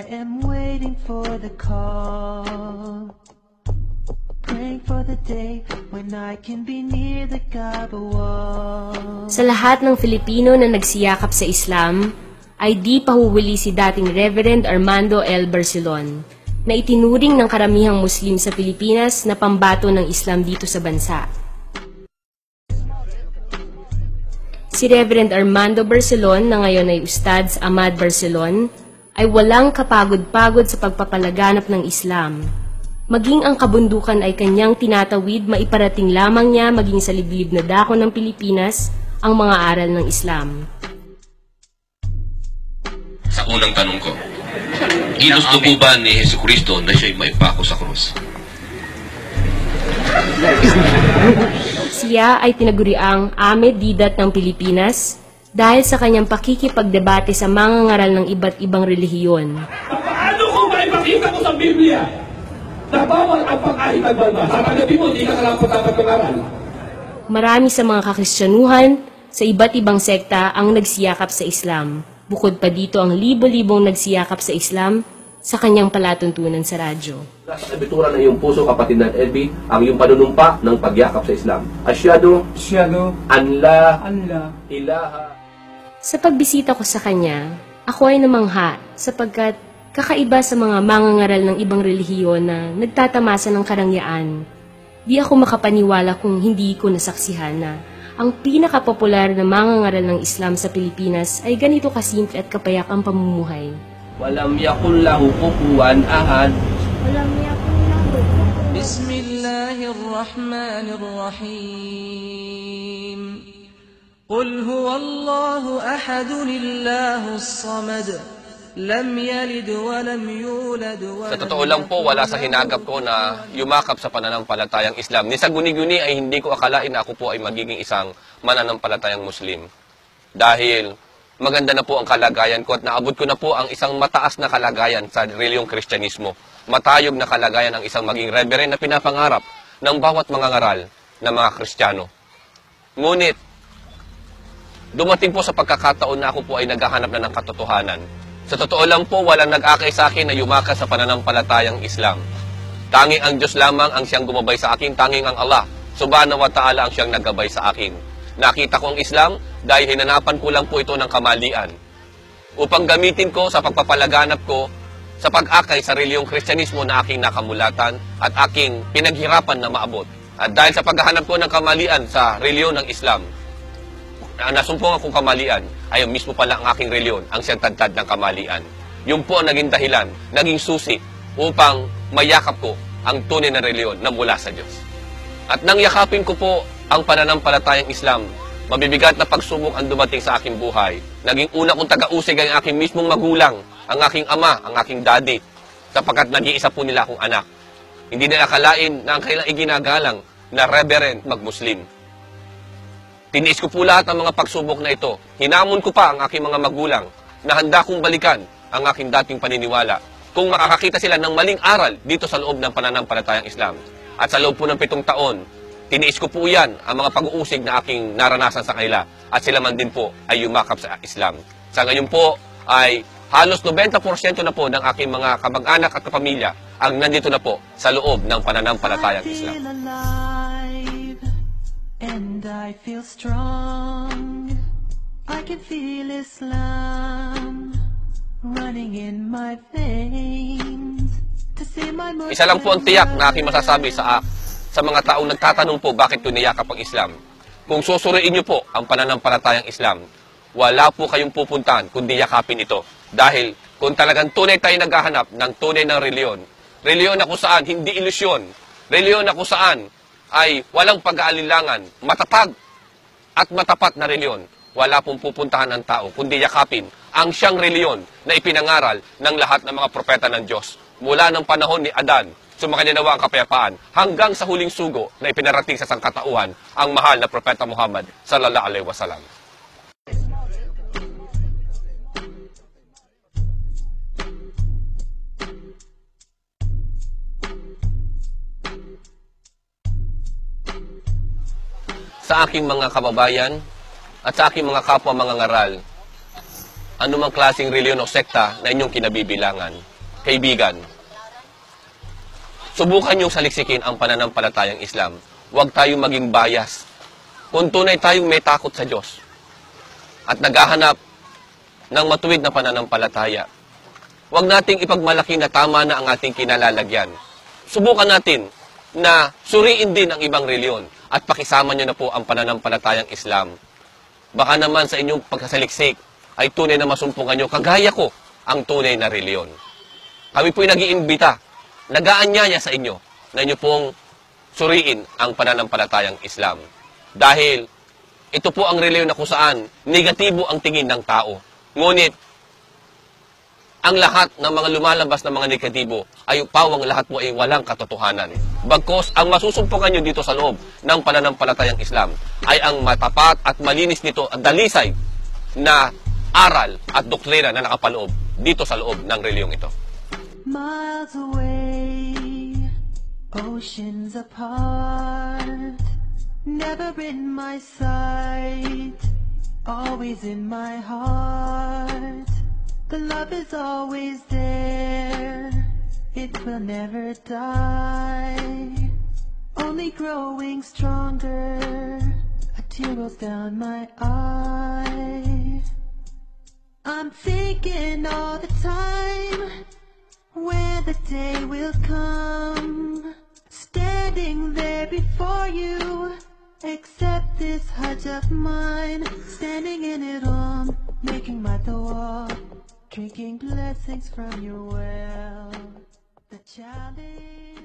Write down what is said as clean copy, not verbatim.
am waiting for the call, praying for the day when I can be near the Kaaba wall. Sa lahat ng Filipino na nagsiyakap sa Islam, ay di pahuhuli si dating Reverend Armando L. Barcelon, na itinuring ng karamihang Muslim sa Pilipinas na pambato ng Islam dito sa bansa. Si Reverend Armando Barcelon, na ngayon ay Ustadz Ahmad Barcelon, ay walang kapagod-pagod sa pagpapalaganap ng Islam. Maging ang kabundukan ay kanyang tinatawid, maiparating lamang niya maging sa liblib na dako ng Pilipinas ang mga aral ng Islam. Sa unang tanong ko, ginusto po ba ni Jesucristo na siya'y maipako sa krus? Siya ay tinaguriang Ahmed Didat ng Pilipinas dahil sa kanyang pakikipagdebate sa mga ngaral ng iba't ibang relihiyon. Paano kung maipakita mo sa Biblia na bawal ang pang-ahit ng banba? Sa panabi mo, di ka karapat-dapat mangaral. Marami sa mga kakristyanuhan sa iba't ibang sekta ang nagsiyakap sa Islam. Bukod pa dito ang libo-libong nagsiyakap sa Islam sa kanyang palatuntunan sa radyo. Sa kabituran ng iyong puso, kapatid na Edby, ang iyong panunumpa ng pagyakap sa Islam. Asyhadu an la ilaha. Sa pagbisita ko sa kanya, ako ay namangha sapagkat kakaiba sa mga mangangaral ng ibang relihiyon na nagtatamasa ng karangyaan. Di ako makapaniwala kung hindi ko nasaksihan na ang pinakapopular na mangangaral ng Islam sa Pilipinas ay ganito kasimple at kapayak ang pamumuhay. Walam yakul lahu kufuwan ahad. Walam yakul lahu. Bismillahirrahmanirrahim. Qul huwallahu ahadun illahus samad. Lam yalid wa lam yulad wa Sa totoo lang po, wala sa hinagap ko na yumakap sa pananampalatayang Islam. Ni sa guni-guni ay hindi ko akalain na ako po ay magiging isang mananampalatayang Muslim. Dahil maganda na po ang kalagayan ko at naabot ko na po ang isang mataas na kalagayan sa reliyong Kristyanismo. Matayog na kalagayan ang isang maging reverend na pinapangarap ng bawat mga ngaral na mga Kristiyano. Ngunit, dumating po sa pagkakataon na ako po ay naghahanap na ng katotohanan. Sa totoo lang po, walang nag-akay sa akin na yumakas sa pananampalatayang Islam. Tanging ang Diyos lamang ang siyang gumabay sa akin, tanging ang Allah, subhanahu wa ta'ala ang siyang naggabay sa akin. Nakita ko ang Islam dahil hinanapan ko lang po ito ng kamalian. Upang gamitin ko sa pagpapalaganap ko sa pag-akay sa reliyong Kristyanismo na aking nakamulatan at aking pinaghirapan na maabot. At dahil sa paghahanap ko ng kamalian sa reliyon ng Islam, nasumpong akong kamalian, ay mismo pala ang aking reliyon ang siyang tadtad ng kamalian. Yun po ang naging dahilan, naging susi upang mayakap ko ang tunay na reliyon na mula sa Diyos. At nang yakapin ko po ang pananampalatayang Islam, mabibigat na pagsubok ang dumating sa aking buhay. Naging una kong taga-usig ang aking mismong magulang, ang aking ama, ang aking daddy, sapagkat nag-iisa po nila akong anak. Hindi nila akalain na ang kailang iginagalang na reverend mag-Muslim. Tiniis ko po lahat ng mga pagsubok na ito. Hinamon ko pa ang aking mga magulang na handa kong balikan ang aking dating paniniwala kung makakakita sila ng maling aral dito sa loob ng pananampalatayang Islam. At sa loob po ng 7 taon, tiniis ko po yan ang mga pag-uusig na aking naranasan sa kanila at sila man din po ay yumakap sa Islam. Sa ngayon po ay halos 90% na po ng aking mga kamag-anak at kapamilya ang nandito na po sa loob ng pananampalatayang Islam. And I feel strong. I can feel Islam running in my veins. Isa lang po ang tiyak na aking masasabi sa mga taong nagtatanong po bakit ko niyakap ang Islam. Kung susuriin niyo po ang pananampalatayang Islam, wala po kayong pupuntahan kundi yakapin ito. Dahil kung talagang tunay tayo naghahanap ng tunay ng reliyon, reliyon na kung saan hindi ilusyon, reliyon na kung saan ay walang pag-aalinlangan, matatag at matapat na reliyon, wala pong pupuntahan ang tao kundi yakapin ang siyang reliyon na ipinangaral ng lahat ng mga propeta ng Diyos. Mula ng panahon ni Adan, sumakanya nawa ang kapayapaan, hanggang sa huling sugo na ipinarating sa sangkatauhan ang mahal na propeta Muhammad sallallahu alaihi wasallam. Sa aking mga kababayan at sa aking mga kapwa mga ngaral, anumang klaseng reliyon o sekta na inyong kinabibilangan, kaibigan, subukan niyong saliksikin ang pananampalatayang Islam. Huwag tayong maging bias. Kung tunay tayong may takot sa Diyos at naghahanap ng matuwid na pananampalataya, huwag nating ipagmalaki na tama na ang ating kinalalagyan. Subukan natin na suriin din ang ibang reliyon at pakisama niyo na po ang pananampalatayang Islam. Baka naman sa inyong pagkasaliksik ay tunay na masumpungan nyo, kagaya ko, ang tunay na reliyon. Kami po'y nag-iimbita, nag-aanyaya sa inyo na inyo pong suriin ang pananampalatayang Islam. Dahil ito po ang reliyon na kung saan negatibo ang tingin ng tao. Ngunit, ang lahat ng mga lumalabas na mga negatibo ay pawang lahat po ay walang katotohanan. Bagkos, ang masusumpungan nyo dito sa loob ng pananampalatayang Islam ay ang matapat at malinis nito at dalisay na aral at doktrina na nakapaloob dito sa loob ng reliyong ito. Miles away, oceans apart, never in my sight, always in my heart. The love is always there, it will never die, only growing stronger, a tear rolls down my eye. I'm thinking all the time when the day will come, standing there before you, accept this hajj of mine, standing in it all, making my dua, drinking blessings from your well, the challenge.